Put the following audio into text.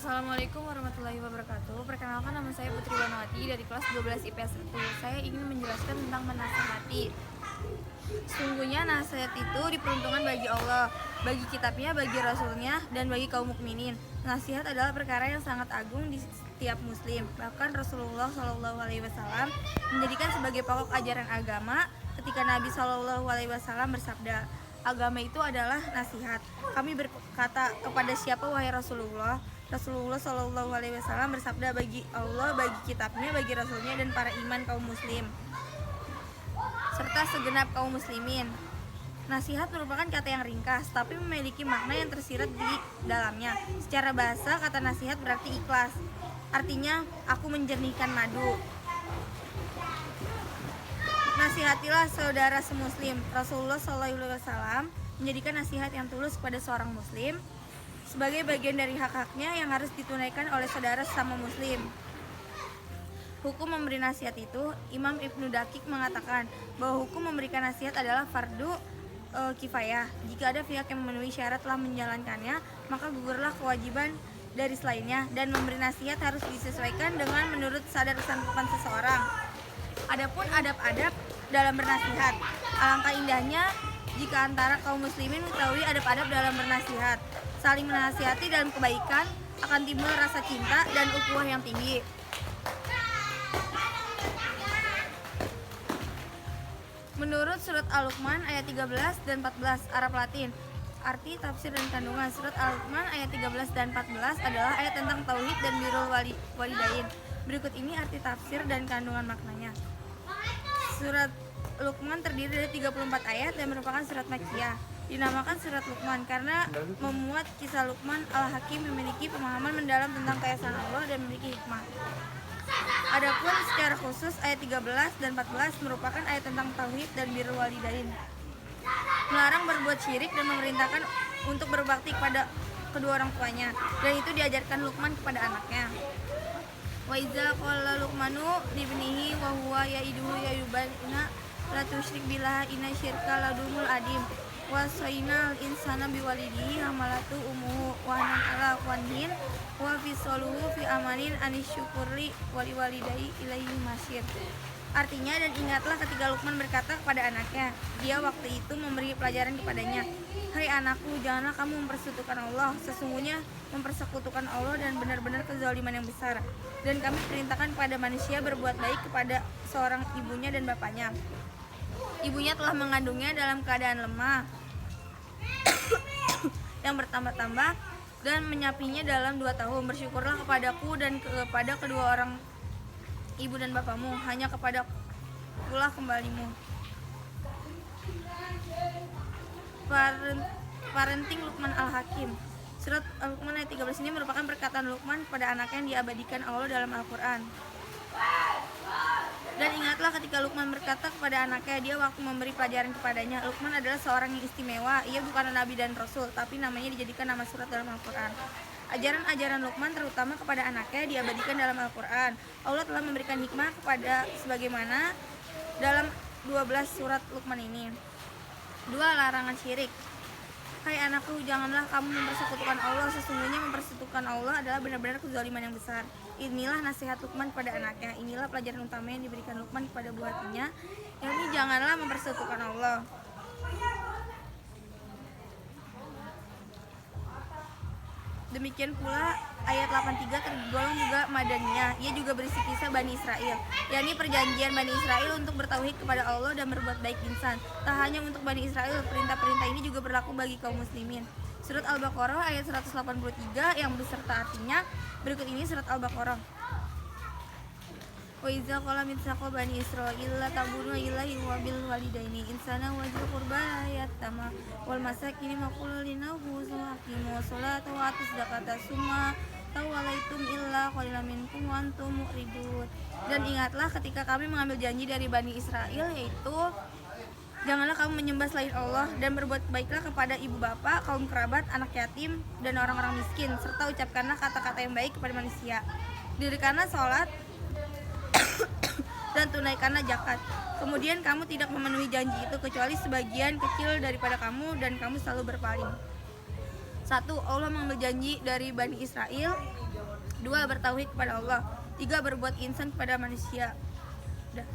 Assalamualaikum warahmatullahi wabarakatuh. Perkenalkan, nama saya Putri Wanawati dari kelas 12 IPS 1. Saya ingin menjelaskan tentang menasihati. Sesungguhnya nasihat itu diperuntukkan bagi Allah, bagi kitabnya, bagi rasulnya, dan bagi kaum mukminin. Nasihat adalah perkara yang sangat agung di setiap muslim. Bahkan Rasulullah SAW menjadikan sebagai pokok ajaran agama ketika Nabi SAW bersabda, agama itu adalah nasihat. Kami berkata, kepada siapa wahai Rasulullah? Rasulullah SAW bersabda, bagi Allah, bagi kitabnya, bagi rasulnya, dan para iman kaum muslim serta segenap kaum muslimin. Nasihat merupakan kata yang ringkas, tapi memiliki makna yang tersirat di dalamnya. Secara bahasa, kata nasihat berarti ikhlas. Artinya, aku menjernihkan madu. Nasihatilah saudara semuslim. Rasulullah SAW menjadikan nasihat yang tulus kepada seorang muslim sebagai bagian dari hak-haknya yang harus ditunaikan oleh saudara sesama muslim. Hukum memberi nasihat itu, Imam Ibnu Dakik mengatakan bahwa hukum memberikan nasihat adalah fardu kifayah. Jika ada pihak yang memenuhi syarat telah menjalankannya, maka gugurlah kewajiban dari selainnya, dan memberi nasihat harus disesuaikan dengan menurut sadar sanggupan seseorang. Adapun adab-adab dalam bernasihat, alangkah indahnya jika antara kaum muslimin mengetahui adab-adab dalam bernasihat. Saling menasihati dalam kebaikan akan timbul rasa cinta dan ukhuwah yang tinggi. Menurut surat Al-Luqman ayat 13 dan 14 Arab Latin, arti, tafsir, dan kandungan surat Al-Luqman ayat 13 dan 14 adalah ayat tentang tauhid dan birrul walidain. Berikut ini arti, tafsir, dan kandungan maknanya. Surat Luqman terdiri dari 34 ayat dan merupakan surat Makkiyah. Dinamakan surat Luqman karena memuat kisah Luqman Al-Hakim memiliki pemahaman mendalam tentang keesaan Allah dan memiliki hikmah. Adapun secara khusus ayat 13 dan 14 merupakan ayat tentang tauhid dan birrul walidain. Melarang berbuat syirik dan memerintahkan untuk berbakti kepada kedua orang tuanya, dan itu diajarkan Luqman kepada anaknya. Wa iza qala Luqmanu libnihi wa huwa ya'iduhu yayubanna la tusyrik billahi inna syirka ladumul adim. Wasainal insana biwalidihi hamalatu umuhu wahanan ala wanhin wa fisaluhu fi amanin anisyukurli waliwalidai ilaihi masyir. Artinya, dan ingatlah ketika Luqman berkata kepada anaknya, dia waktu itu memberi pelajaran kepadanya, hai anakku, janganlah kamu mempersekutukan Allah. Sesungguhnya mempersekutukan Allah dan benar-benar kezaliman yang besar. Dan kami perintahkan kepada manusia berbuat baik kepada seorang ibunya dan bapaknya. Ibunya telah mengandungnya dalam keadaan lemah yang bertambah-tambah dan menyapinya dalam 2 tahun. Bersyukurlah kepadaku dan kepada kedua orang ibu dan bapamu, hanya kepadakulah kembalimu. Parenting Luqman Al-Hakim. Surat Al-Luqman ayat 13 ini merupakan perkataan Luqman kepada anaknya yang diabadikan Allah dalam Al-Quran. Dan ingatlah ketika Luqman berkata kepada anaknya, dia waktu memberi pelajaran kepadanya. Luqman adalah seorang yang istimewa. Ia bukan nabi dan rasul, tapi namanya dijadikan nama surat dalam Al-Quran. Ajaran-ajaran Luqman terutama kepada anaknya diabadikan dalam Al-Quran. Allah telah memberikan hikmah kepada sebagaimana dalam 12 surat Luqman ini. 2. Larangan syirik. Hai anakku, janganlah kamu mempersekutukan Allah. Sesungguhnya mempersekutukan Allah adalah benar-benar kezaliman yang besar. Inilah nasihat Luqman kepada anaknya. Inilah pelajaran utama yang diberikan Luqman kepada buah hatinya, yakni janganlah mempersekutukan Allah. Demikian pula ayat 83 tergolong juga Madaniyah. Ia juga berisi kisah Bani Israel, yakni perjanjian Bani Israel untuk bertauhid kepada Allah dan berbuat baik insan. Tak hanya untuk Bani Israel, perintah-perintah ini juga berlaku bagi kaum muslimin. Surat Al-Baqarah ayat 183 yang beserta artinya. Berikut ini surat Al-Baqarah. Wa iza qala mitsaqa bani Israil la ta'budu illahi wa bil walidaini insana wa dzil qurba yatama wal masakin maqul linahu suhaqimu salata wa atuz zakata summa tawalaitum illa qalilan minkum wa antum mu'ridun. Dan ingatlah ketika kami mengambil janji dari Bani Israel, yaitu janganlah kamu menyembah selain Allah, dan berbuat baiklah kepada ibu bapa, kaum kerabat, anak yatim, dan orang-orang miskin, serta ucapkanlah kata-kata yang baik kepada manusia. Dirikanlah sholat dan tunaikanlah zakat. Kemudian kamu tidak memenuhi janji itu kecuali sebagian kecil daripada kamu, dan kamu selalu berpaling. 1. Allah mengambil janji dari Bani Israel 2. Bertauhid kepada Allah. 3. Berbuat ihsan kepada manusia. Udah.